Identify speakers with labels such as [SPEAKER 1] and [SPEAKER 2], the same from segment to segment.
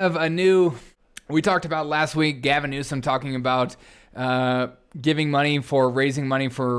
[SPEAKER 1] We talked about last week, Gavin Newsom talking about raising money for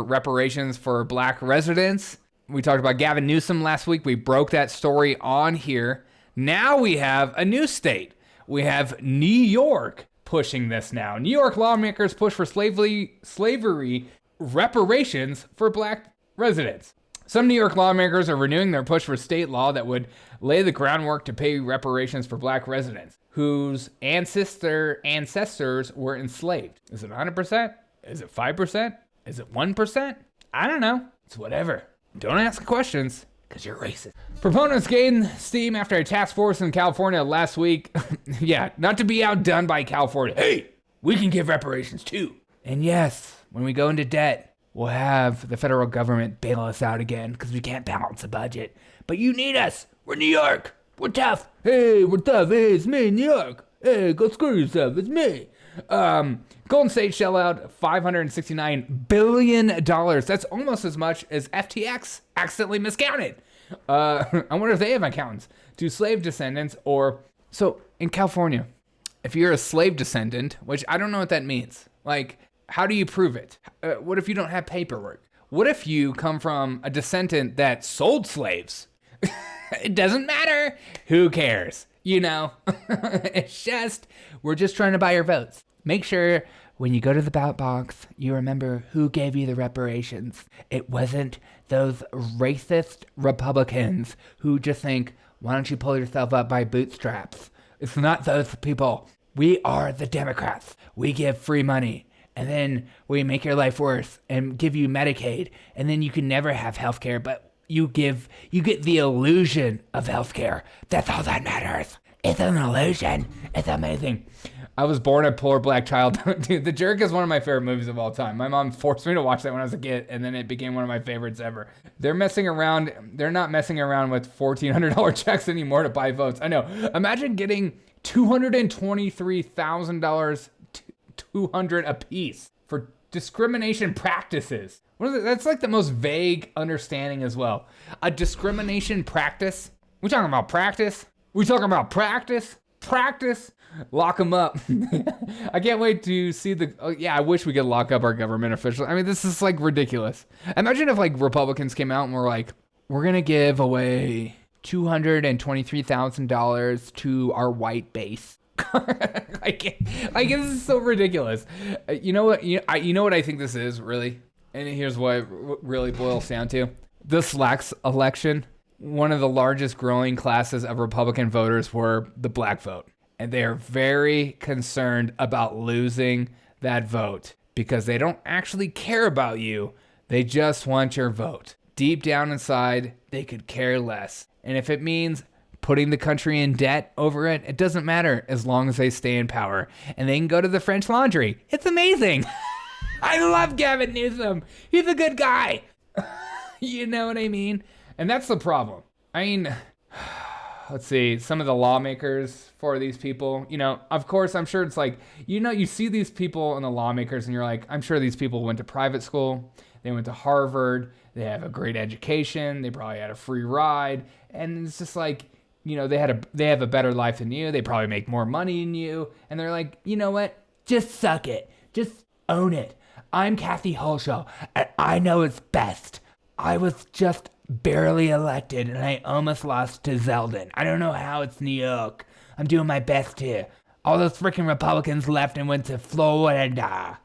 [SPEAKER 1] reparations for black residents. We talked about Gavin Newsom last week. We broke that story on here. Now we have a new state. We have New York pushing this now. New York lawmakers push for slavery reparations for black residents. Some New York lawmakers are renewing their push for state law that would lay the groundwork to pay reparations for black residents whose ancestors were enslaved. Is it 100%? Is it 5%? Is it 1%? I don't know. It's whatever. Don't ask questions, because you're racist. Proponents gained steam after a task force in California last week. Yeah, not to be outdone by California. Hey, we can give reparations too. And yes, when we go into debt, we'll have the federal government bail us out again because we can't balance a budget. But you need us. We're New York. We're tough. Hey, we're tough. Hey, it's me, New York. Hey, go screw yourself. It's me. Golden State shell out $569 billion. That's almost as much as FTX accidentally miscounted. I wonder if they have accountants to slave descendants so in California, if you're a slave descendant, which I don't know what that means. Like, how do you prove it? What if you don't have paperwork? What if you come from a descendant that sold slaves? It doesn't matter. Who cares? It's just, we're just trying to buy your votes. Make sure when you go to the ballot box, you remember who gave you the reparations. It wasn't those racist Republicans who just think, why don't you pull yourself up by bootstraps? It's not those people. We are the Democrats. We give free money. And then we make your life worse and give you Medicaid. And then you can never have health care, but you get the illusion of health care. That's all that matters. It's an illusion. It's amazing. I was born a poor black child. Dude, The Jerk is one of my favorite movies of all time. My mom forced me to watch that when I was a kid, and then it became one of my favorites ever. They're not messing around with $1,400 checks anymore to buy votes. I know. Imagine getting $223,000 $200 apiece for discrimination practices. That's like the most vague understanding as well. A discrimination practice? We talking about practice? Practice? Lock them up. I can't wait to see I wish we could lock up our government officials. I mean, this is like ridiculous. Imagine if like Republicans came out and were like, we're going to give away $223,000 to our white base. Like this is so ridiculous. You know what I think this is really, and here's what it really boils down to. This last election, one of the largest growing classes of Republican voters were the black vote, and they are very concerned about losing that vote because they don't actually care about you. They just want your vote. Deep down inside, they could care less, and if it means putting the country in debt over it, it doesn't matter as long as they stay in power. And they can go to the French Laundry. It's amazing. I love Gavin Newsom. He's a good guy. You know what I mean? And that's the problem. I mean, let's see, some of the lawmakers for these people, of course, I'm sure it's like, you see these people and the lawmakers and you're like, I'm sure these people went to private school. They went to Harvard. They have a great education. They probably had a free ride. And it's just like, they have a better life than you. They probably make more money than you. And they're like, you know what? Just suck it. Just own it. I'm Kathy Holshaw, and I know it's best. I was just barely elected, and I almost lost to Zeldin. I don't know how. It's New York. I'm doing my best here. All those freaking Republicans left and went to Florida.